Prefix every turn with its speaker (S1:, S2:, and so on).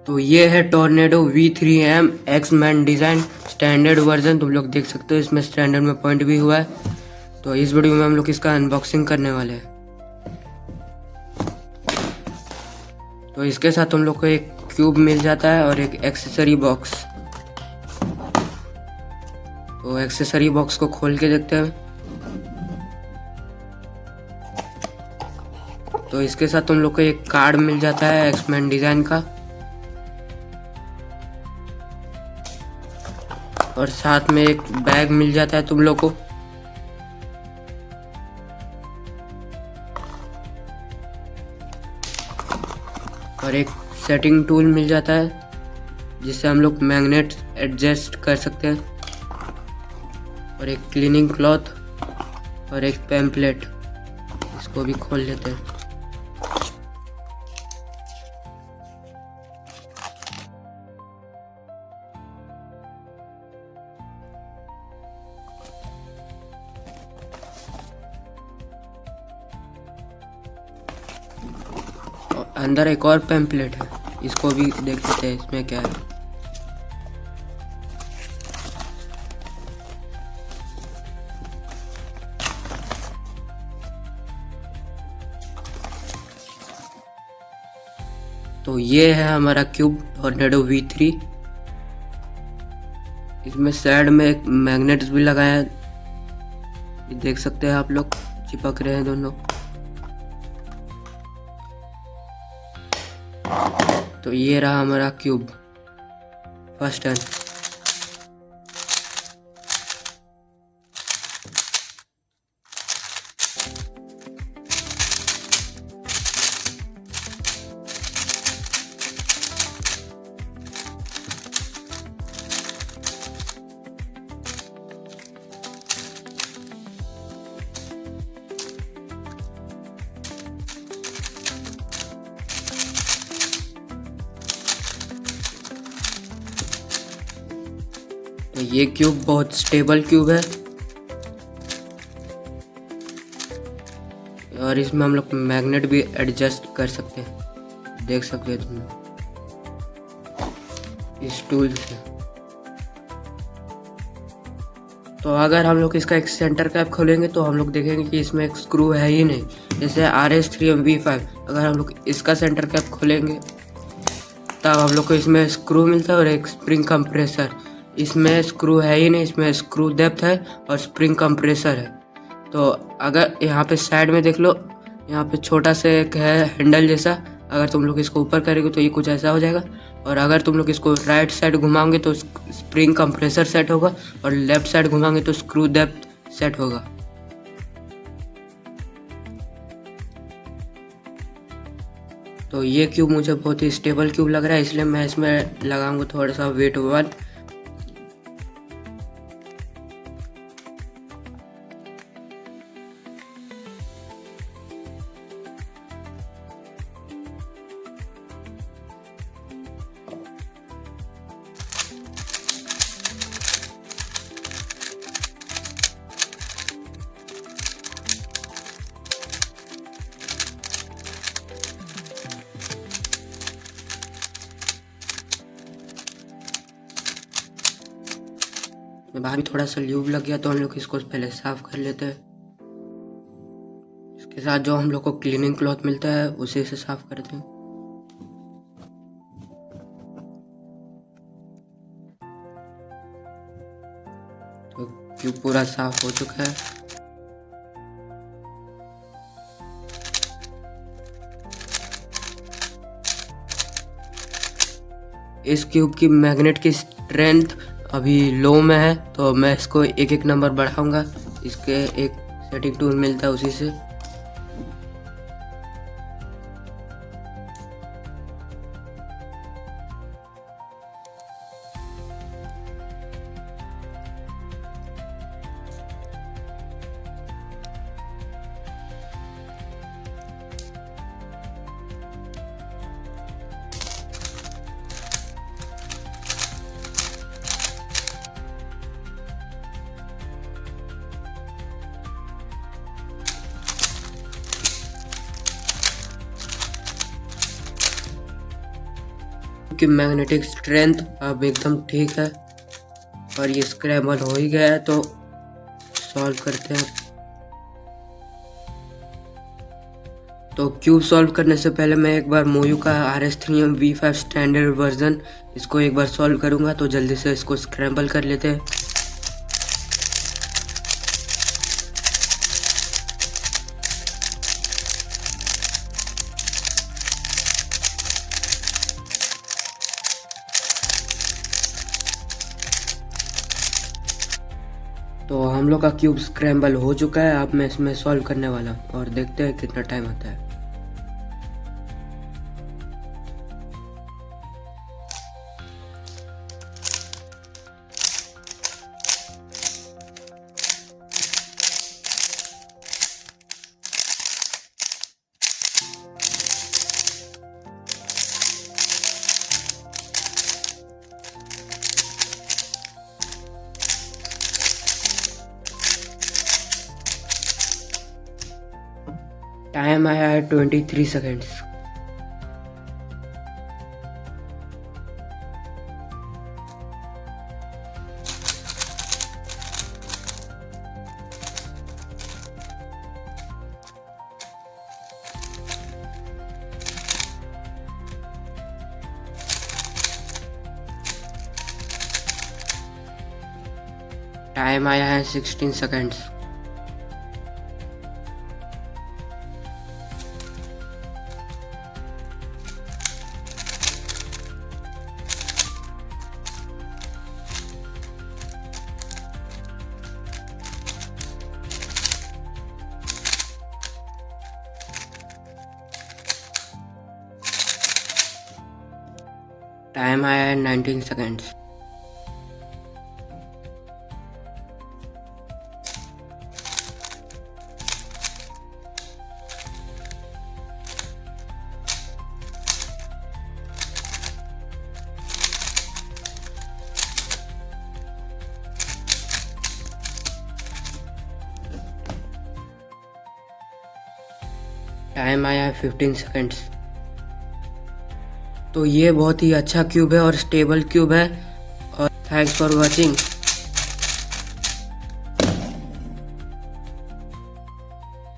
S1: तो ये है Tornado V3M axeman design standard version. तुम लोग देख सकते हो इसमें स्टैंडर्ड में पॉइंट भी हुआ है। तो इस वीडियो में हम लोग इसका अनबॉक्सिंग करने वाले हैं। तो इसके साथ तुम लोग को एक क्यूब मिल जाता है और एक एक्सेसरी बॉक्स। तो एक्सेसरी बॉक्स को खोल के देखते हैं। तो इसके साथ तुम लोग को एक कार्ड मिल जाता है एक्समैन डिज़ाइन का, और साथ में एक बैग मिल जाता है तुम लोग को। और एक सेटिंग टूल मिल जाता है जिससे हम लोग मैग्नेट एडजस्ट कर सकते हैं, और एक क्लीनिंग क्लॉथ और एक पैम्पलेट। इसको भी खोल लेते हैं। और अंदर एक और पैम्पलेट है, इसको भी देख लेते हैं इसमें क्या है। तो ये है हमारा क्यूब टोर्नेडो V3। इसमें साइड में एक मैग्नेट्स भी लगाए हैं, देख सकते हैं आप लोग, चिपक रहे हैं दोनों। तो ये रहा हमारा क्यूब फर्स्ट टर्न। तो ये क्यूब बहुत स्टेबल क्यूब है, और इसमें हम लोग मैग्नेट भी एडजस्ट कर सकते हैं, देख सकते हैं तुम इस टूल से। तो अगर हम लोग इसका एक सेंटर कैप खोलेंगे तो हम लोग देखेंगे कि इसमें एक स्क्रू है ही नहीं, जैसे RS3MV5। अगर हम लोग इसका सेंटर कैप खोलेंगे तब हम लोग को इसमें स्क्रू मिलता है और एक स्प्रिंग कंप्रेसर। इसमें स्क्रू है ही नहीं, इसमें स्क्रू डेप्थ है और स्प्रिंग कंप्रेसर है। तो अगर यहाँ पे साइड में देख लो, यहाँ पे छोटा सा एक है हैंडल जैसा। अगर तुम लोग इसको ऊपर करेंगे तो ये कुछ ऐसा हो जाएगा, और अगर तुम लोग इसको राइट साइड घुमाओगे तो स्प्रिंग कंप्रेसर सेट होगा, और लेफ्ट साइड घुमाओगे तो स्क्रू डेप्थ सेट होगा। तो ये क्यूब मुझे बहुत ही स्टेबल क्यूब लग रहा है, इसलिए मैं इसमें लगाऊंगा थोड़ा सा वेट 1। बाहर भी थोड़ा सा ल्यूब लग गया, तो हम लोग इसको पहले साफ कर लेते हैं। इसके साथ जो हम लोग को क्लीनिंग क्लॉथ मिलता है उसी से साफ करते हैं। तो क्यूब पूरा साफ हो चुका है। इस क्यूब की मैग्नेट की स्ट्रेंथ अभी लो में है, तो मैं इसको एक एक नंबर बढ़ाऊंगा। इसके एक सेटिंग टूल मिलता है उसी से। की मैग्नेटिक स्ट्रेंथ अब एकदम ठीक है और ये स्क्रैम्बल हो ही गया है, तो सॉल्व करते हैं। तो क्यूब सॉल्व करने से पहले मैं एक बार मोयू का RS3MV5 स्टैंडर्ड वर्जन इसको एक बार सॉल्व करूंगा, तो जल्दी से इसको स्क्रैम्बल कर लेते हैं। तो हम लोग का क्यूब स्क्रैम्बल हो चुका है। अब मैं इसमें सॉल्व करने वाला हूँ और देखते हैं कितना टाइम आता है। टाइम आया है 23 सेकेंड्स। टाइम आया है 16 सेकेंड्स। टाइम आया है 19 सेकेंड्स। टाइम आया है 15 सेकेंड्स। तो ये बहुत ही अच्छा क्यूब है और स्टेबल क्यूब है। और थैंक्स फॉर वॉचिंग।